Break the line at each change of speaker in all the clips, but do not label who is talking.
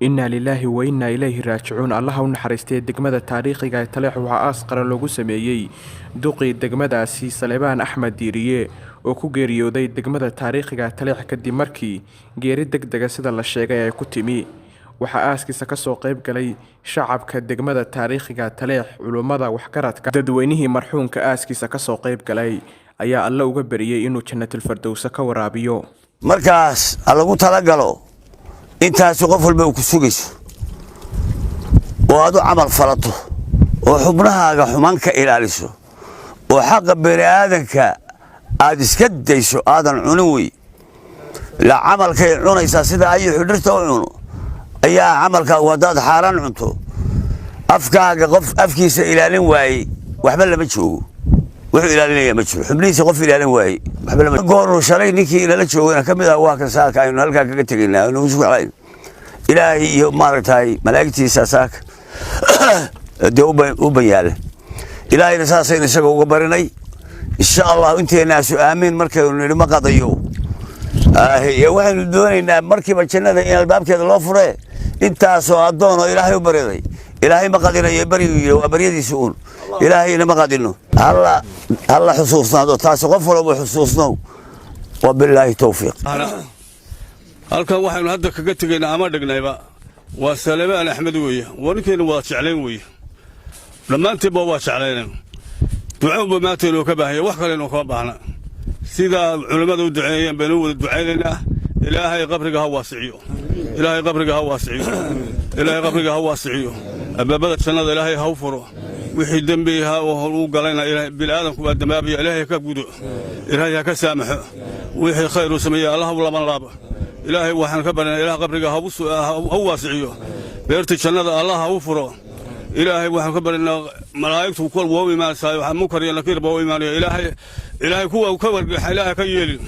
Inna lillahi wa inna ilayhi raajicuun. Allaha u naxariistay degmada taariikhiga ee Taleex waxaa aas qaran loogu sameeyay duqii degmadaasi Salebaan Axmed Diiriye oo ku geeriyooday degmada taariikhiga Taleex kadib markii geeri degdeg ah sida la sheegay ay ku timi. Waxaa aaskiisa ka soo qayb galay shacabka degmada taariikhiga Taleex, culimada waxgaradka, dadweynihii marxuumka aaskiisa ka soo qayb galay ayaa Alle uga bariyay inuu Jannatul Firdaws ka waraabiyo.
markaas lagu talagalo intaas qof walba uu ku sugayso oo aad u camal falato oo xubnahaaga xumaan ka ilaaliso oo xaq bani aadanka aad iska dayso aadan cunin way la camalkay cunaysa sida ay xudurta u cuno ayaa camalka wadaad xaaran cunto afkaaga qof afkiisa ilaalin waayay waxba lama joogo wuxuu ilaalinaya ma jiro xubnihiisa qof ilaalin waayay waxba lama goor shalay ninkii la joogay kamid ah waa kan saaka aynu halka kaga tageynaa inuu isku xalayn ilaahi iyo maartay malaa'igtiisa saaka u bayaale ilaahina saasayna isaga uga barinay insha Allah inteena aamin markaynu nidhi ma qadayo waxaynu doonaynaa markiiba jannada in albaabkeeda loo fure intaasoo adoon oo ilaahay u bariday ilaahay ma qadinayo bariyo waa bariyadiisa uun ilaahayna ma qadino alla xusuusnaado taas qof walba xusuusno wabillahi tawfiiq
halkan waxaynu hadda kaga tageynaa ama dhignayba waa Salebaan Axmed weeye warkeena waa jecleen weeye dhamaanteed waa jecleen ducada maanta loo ka baahay wax kale inuu ka baahna sida culimadu u duceeyeen baynu wada duceeynaa ilaahay qabriga ha waasiyo ilaahay qabriga ha waasiyo ilaahay qabriga ha waasiyo ababada jannada ilaahay ha u furo wixii dambi ha uu galayna ilaahay bilaadanku waa damaabiya ilaahay ka gudo ilaahay ka saamaxo wixii khayr u sameeyo Allah lama laabo ilaahay waxaan ka baranaa ilaahay qabriga ha u waasiyo beerta jannada Allah ha u furo ilaahay waxaan ka baranaa malaa'iktu kul waa iimaansaay waxa munkar iyo nakiir baa iimaanaya ilaahay kuwa ka wargax ilaahay ka yeelin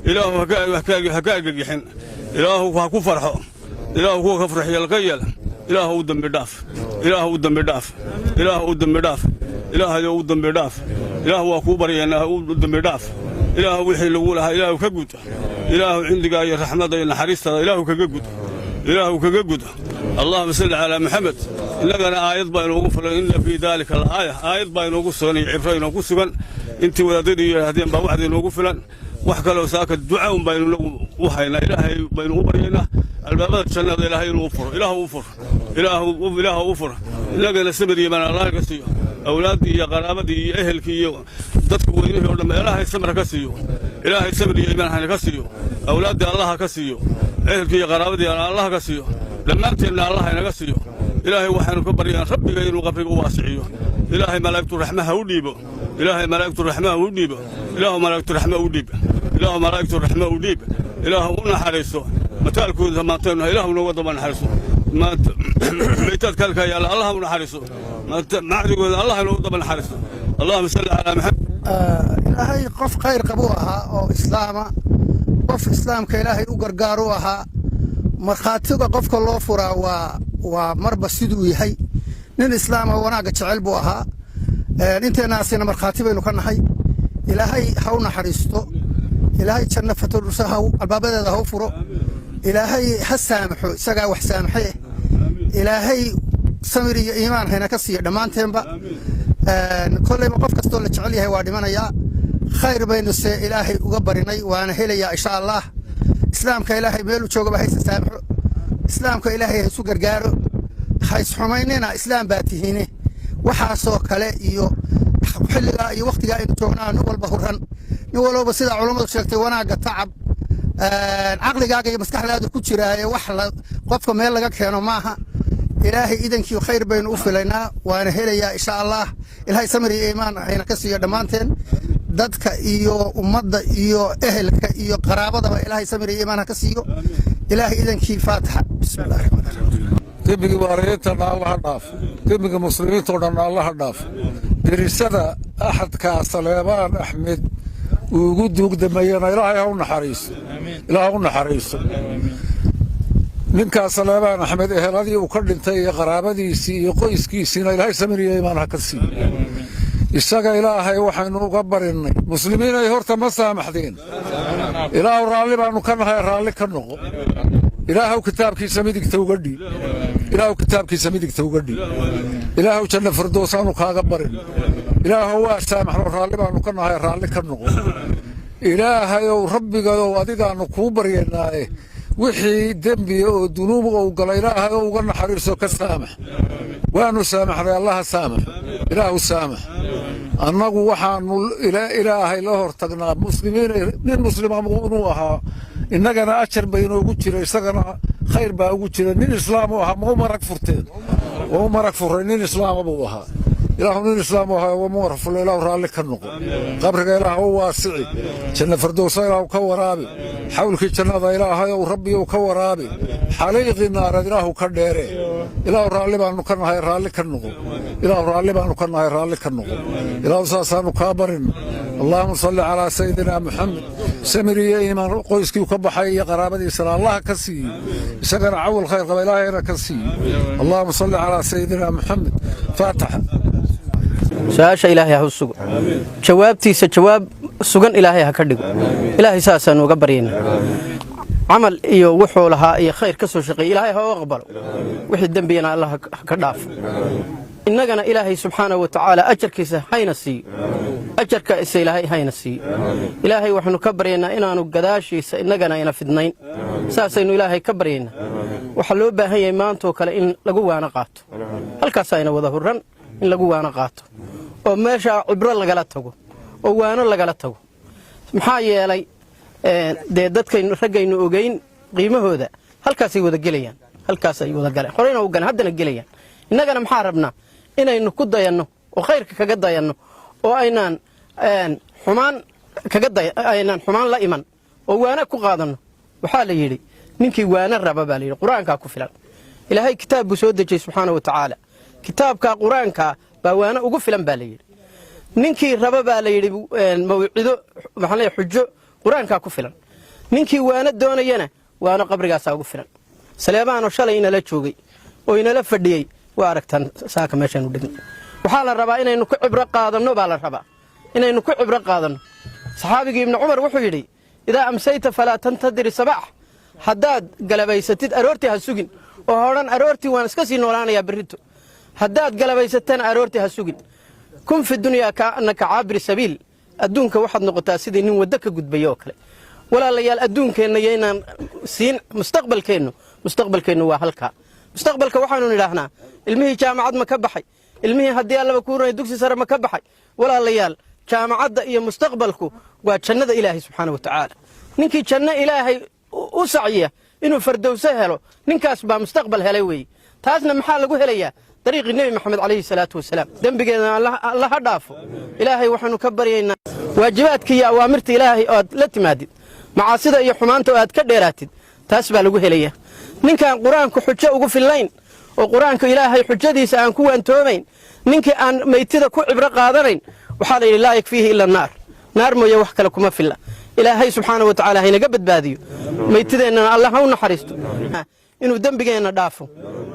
ilaahu ha ka gagixin ilaahu ha ku farxo ilaahu ku ka farxiyo ka yeel ilaahu u dambi dhaaf ilaahu u dambi dhaaf ilaahu u dambi dhaaf ilaahu u dambi dhaaf ilaahu waa ku bariyana u dambi dhaaf ilaahu wixii lagu lahaa ilaahu ka gud ilaahu cindiga iyo raxmada iyo naxariista ilaahu kaga gud ilaahu kaga gud اللهم صل على محمد إننا آيات بينه وفلان إن في ذلك الآية آيات بينه وفلان عفرين وفلان أنت ولدي هذين بواحد وفلان وحكى له ساك الدعاء بينه وحينا إلهي بينه وبينه الباب الجنة إلهي وفر إله وفر إله وفر إننا نسمري من الله كسيو أولادي يا قرابتي أهلكي ضدك وينه ولما إلهي سمر كسيو إلهي سمري من هنا كسيو أولادي الله كسيو أهلكي يا قرابتي الله كسيو لما أنتنا الله ينقصيه إلهي وحنا كبريان ربي غير غفر واسعيه إلهي ملائكة الرحمة وديبه إلهي ملائكة الرحمة وديبه إلهي ملائكة الرحمة وديبه إلهي ملائكة الرحمة وديبه إلهي قلنا حريصه متى الكون زمانتنا إلهي نوض من حريصه ما ميتات كلك يا الله من حريصه ما يقول الله نوض من حريصه اللهم صل على محمد
إلهي قف خير قبوها أو إسلام قف إسلام كإلهي وقرقاروها markhaatiga qofka loo furaa waa marba siduu yahay nin islaam ah wanaaga jecel buu ahaa inteenaasina markhaati baynu ka nahay ilaahay ha u naxariisto ilaahay janna fatulusaha albaabadeeda ha u furo ilaahay ha saamaxo isagaa wax saamaxee ilaahay samir iyo iimaan hayna ka siiyo dhammaanteenba kollayba qof kastoo la jecel yahay waa dhimanayaa khayr baynu se ilaahay uga barinay waana helayaa insha allah islaamka ilaahay meel u jooga haysta saamaxo islaamka ilaahay isu gargaaro hays xumaynina islaam baa tihiine waxaasoo kale iyo xilliga iyo waqtiga aynu joognaa nin walba huran nin walba sida culimadu sheegtay wanaaga tacab aqligaaga iyo maskaxdaada ku jiraaye wax qofka meel laga keeno maaha ilaahay idankii khayr baynu u filaynaa waana helayaa insha Allah ilaahay samir iyo iimaan ayna ka siiyo dhamaanteen dadka iyo ummadda iyo ehelka iyo qaraabadaba ilaahay samir iyo iimaan ka siiyo ilaahay idankii faatiha bismillaahir rahmaanir rahiim
dibigi wareeyta Allah dhaaf dibigi muslimiinta oo dhan Allah dhaaf dirisada ahadka Salebaan Axmed ugu duugdamayna ilaahay ha u naxariiso ilaahay u naxariiso ninka Salebaan Axmed eheladii uu ka dhintay qaraabadiisii iyo qoyskiisina ilaahay samir iyo iimaan ka siiyo isaga ilaahay waxaanu uga barinay muslimiin ay horta ma saamaxdeen ilaahu raalli baanu ka nahay raalli ka noqo ilaahu kitaabkiisa midigta uga dhiib ilaahu kitaabkiisa midigta uga dhiib ilaahu janna firdowsaanu kaaga barin ilaahu waa saamaxno raalli baanu ka nahay raalli ka noqo ilaahayow rabbigayow adigaanu kuu baryaynaaye wixii dembiya oo dunuub ou gala ilaahayow uga naxariiso ka saamax waanu saamaxnay allaha saamax ilaahu saamax annagu waxaanu ilaahay la hortagnaa muslimiin nin muslima inuu ahaa innagana ajar bay inoogu jira isagana khayr baa ugu jira nin islaam u ahaa mau marag furteen oo marag furay nin islaama buu ahaa ilaahu nin islaam u ahaa wama warfulo ilaahu raalli ka noqo qabriga ilaahu u waasici janna firdowsa ilaahu ka waraabi xawlkii jannada ilaahayow rabbiyow ka waraabi xaliiqii naarad ilaahu ka dheere ilaahu raalli baanu ka nahay raalli ka noqo ilaahu raalli baanu ka nahay raalli ka noqo ilaahu saasaanu kaa barin allahuma salli calaa sayidina maxamed samir iyo iimaan qoyskii ka baxay iyo qaraabadiisana allah ka siiyo isagana cawil khayr qaba ilaahayna ka siiyo allahuma salli calaa sayidina maxamed faataxa
su-aasha ilaahay ha u sugo jawaabtiisa jawaab sugan ilaahay ha ka dhigo ilaahay saasaanu uga baryaynaa camal iyo wuxuu lahaa iyo khayr ka soo shaqeeyey ilaahay ha u aqbalo wixii dembiyana allah ha ka dhaafo innagana ilaahay subxaanahu wa tacaala ajarkiisa hayna siiyo ajarkaisa ilaahay hayna siiyo ilaahay waxaanu ka baryaynaa inaanu gadaashiisa innagana ina fidnayn saasaynu ilaahay ka baryaynaa waxaa loo baahan yahay maantoo kale in lagu waano qaato halkaasayna wada hurran in lagu waano qaato oo meesha cibro lagala tago oo waano lagala tago maxaa yeelay dee dadkaynu raggaynu ogeyn qiimahooda halkaasay wada gelayaan halkaasay wada galeen horeyna u galeen haddana gelayaan innagana maxaa rabnaa inaynu ku dayanno oo khayrka kaga dayanno oo aynaan xumaan la iman oo waana ku qaadanno waxaa la yidhi ninkii waana raba baa la yidhi qur-aankaa ku filan ilaahay kitaab buu soo dejiyey subxaana wa tacaala kitaabka qur-aankaa baa waana ugu filan baa la yidhi ninkii raba baa la yidhi mawcido maxaa la xujo qur-aankaa ku filan ninkii waana doonayana waana qabrigaasaa ugu filan saleebaanoo shalay inala joogay oo inala fadhiyey waa aragtaan saaka meeshaanu dhigno waxaa la rabaa inaynu ku cibro qaadanno baa la rabaa inaynu ku cibro qaadanno saxaabigii ibnu cumar wuxuu yidhi idaa amsayta falaa tantadiri sabax haddaad galabaysatid aroortii ha sugin oo hodhan aroortii waan iska sii noolaanayaa berrito haddaad galabaysatana aroortii ha sugin kun fi dunyaa kaannaka caabiri sabiil adduunka waxaad noqotaa sidii nin waddo ka gudbaya oo kale walaalayaal adduunkeenna yaynaan siin mustaqbalkeennu waa halkaa mustaqbalka waxaanu nidhaahnaa ilmihii jaamacad ma ka baxay ilmihii haddii allaba kuuranay dugsi sare ma ka baxay walaalayaal jaamacadda iyo mustaqbalku waa jannada ilaahay subxaana wa tacaala ninkii janno ilaahay u sacyiya inuu fardowso helo ninkaas baa mustaqbal helay weeye taasna maxaa lagu helayaa dariiqii nebi maxamed calayhi salaatu wasalaam dembigeedna alla ha dhaafo ilaahay waxaanu ka baryaynaa waajibaadka iyo awaamirta ilaahay oo aad la timaadid macaasida iyo xumaanta oo aad ka dheeraatid taas baa lagu helayaa ninkaan qur-aanku xujo ugu fillayn oo qur-aanka ilaahay xujadiisa aan ku waantoomayn ninkii aan maytida ku cibro qaadanayn waxaa la yidhi laa yakfiihi ila naar mooye wax kale kuma filla ilaahay subxaana wa tacaala haynaga badbaadiyo maytideennana allah ha u naxariisto inuu dembigeenna dhaafo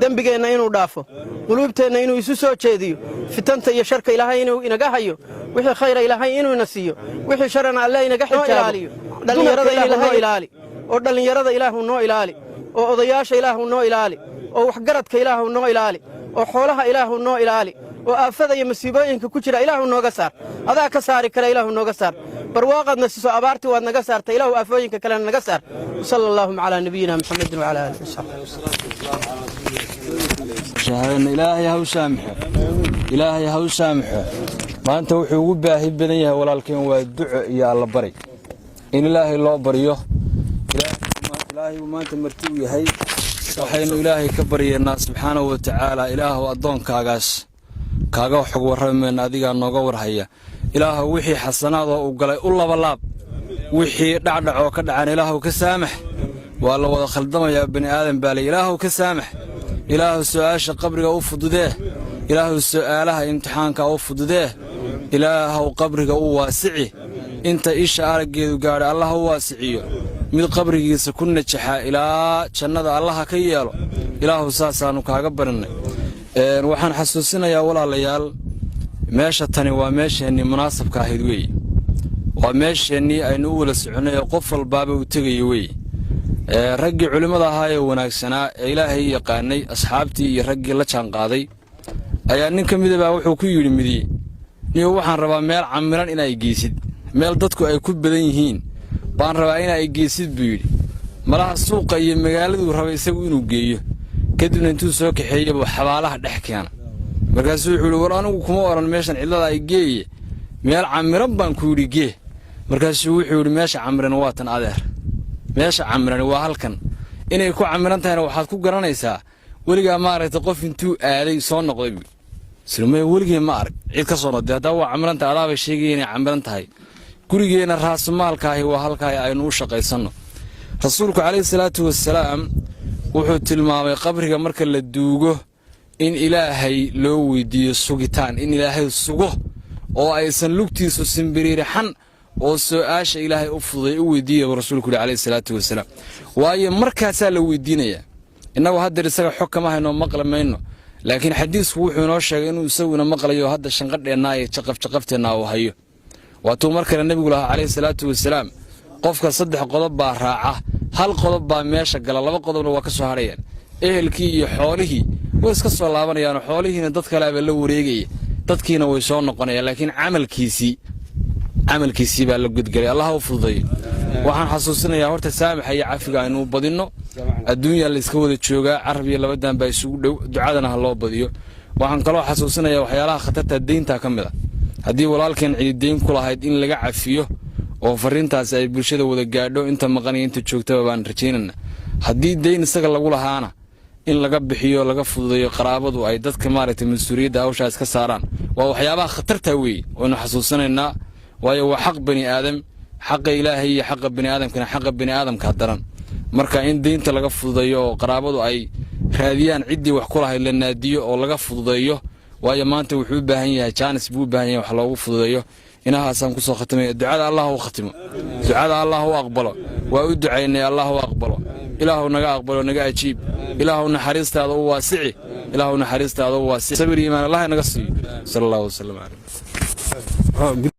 dembigeenna inuu dhaafo quluubteenna inuu isu soo jeediyo fitanta iyo sharka ilaahay inuu inaga hayo wixii khayra ilaahay inuu ina siiyo wixii sharana allah inaga xijaabo dhallinyarada ilaahu noo ilaali oo dhallinyarada ilaahu noo ilaali oo odayaasha ilaahu noo ilaali oo waxgaradka ilaahu noo ilaali oo xoolaha ilaahu noo ilaali oo aafada iyo masiibooyinka ku jira ilaahu nooga saar adaa ka saari kara ilaahu nooga saar barwaaqaadna siiso abaartii waad naga saarta ilaahu aafooyinka kalena naga saar sala allahuma calaa nabiyina maxamedin wacala aalihi wasaxbi
ilaahay ha u saamaxo maanta wuxuu ugu baahi badan yahay walaalkeen waa duco iyo allabari in ilaahay loo baryo ilaahay uu maanta marti u yahay waxaynu ilaahay ka baryaynaa subxaanahu wa tacaala ilaahu addoonkaagaas kaaga xog warramayna adigaa nooga warhaya ilaahu wixii xasanaadoo uu galay u labalaab wixii dhacdhacoo ka dhacan ilaahu ka saamax waa la wada khaldamayaa bani aadan baa le ilaahu ka saamax ilaahu su'aasha qabriga u fududee ilaahu su'aalaha imtixaanka u fududee ilaahu qabriga u waasici inta isha araggeedu gaadhay allah u waasiciyo mid qabrigiisa ku najaxa ilaa jannada allaha ka yeelo ilaahu saasaannu kaaga barinay waxaan xasuusinayaa walaalayaal meesha tani waa meesheennii munaasabka ahayd weeye waa meesheennii aynu u wala soconnay oo qof walbaaba u tegaya weeye raggii culimmada ahaa ee wanaagsanaa ee ilaahay yaqaanay asxaabtii iyo raggii la jaanqaaday ayaa nin ka mida baa wuxuu ku yidhi midiye niyo waxaan rabaa meel camiran inay geysid meel dadku ay ku badan yihiin baan rabaa inay geysid buu yidhi malaha suuqa iyo magaaladuu raba isagu inuu geeyo kadibna intuu soo kaxeeyo buu xabaalaha dhex keena markaasuu wuxuu yidhi war anigu kuma odhan meeshan cidlada ay geeye meel camiran baan ku yidhi gee markaasuu wuxuu yidhi meesha camiran waa tan adeer meesha camiran waa halkan inay ku camiran tahayna waxaad ku garanaysaa weligaa maaragtay qof intuu aaday soo noqday buu silmay weligii ma arag cid ka soo noqday hadda waa camiran tahay adaaba sheegay inay camiran tahay gurigeena raasmaalkaahi waa halkaa aynu u shaqaysanno rasuulku calayhi salaatu wasalaam wuxuu tilmaamay qabriga marka la duugo in ilaahay loo weydiiyo sugitaan in ilaahay sugo oo aysan lugtiisu simbiriirixan oo su'aasha ilaahay u fuday u weydiiyay rasuulku calayhi salaatu wasalaam waayo markaasaa la weydiinayaa innagu haddeer isaga xog kama hayno maqlamayno laakiin xadiisku wuxuu inoo sheegay inuu isaguna maqlayo hadda shanqadheennaa iyo jaqafteennaa uu hayo waatuu mar kale nebigu lahaa calayhi salaatu wasalaam qofka 3 qodob baa raaca hal qodob baa meesha gala 2 qodobna waa ka soo hadhayaan ehelkii iyo xoolihii way iska soo laabanayaan xoolihiina dad kale baa la wareegaya dadkiina way soo noqonayaan laakiin camalkiisii baa la gudgalay allah u fududeeyo waxaan xasuusinayaa horta saamaxa iyo cafiga aynu badinno adduunyaa la iska wada joogaa carab iyo labadan baa isugu dhow ducadana ha loo badiyo waxaan kaloo xasuusinayaa waxyaalaha khatarta deynta ka mid ah haddii walaalkeen ciidayn ku lahayd in laga cafiyo oo fariintaas ay bulshada wada gaadho inta maqan iyo inta joogtaba baan rajaynana haddii deyn isaga lagu lahaana in laga bixiyo laga fududeeyo qaraabadu ay dadka maaragtay mas'uuliyadda hawshaas ka saaraan waa waxyaabaha khatarta weey oo na xasuusinaynaa waayo waa xaq bani aadam xaqa ilaahay iyo xaqa bani aadamkana xaqa bani aadamka daran marka in deynta laga fududeeyo oo qaraabadu ay raadiyaan ciddii wax ku lahayd la naadiyo oo laga fududeeyo waayo maanta wuxuu u baahan yahay jaanis buu u baahan yahay wax loogu fududeeyo inahaasaan ku soo khatimay ducada allah u khatimo ducada allah u aqbalo waa u ducaynay allah u aqbalo ilaahu naga aqbalo naga ajiib ilaahu naxariistaada u waasici ilaahu naxariistaada u waasici sabir iimaan allah naga siiyo sallallahu alayhi wa sallam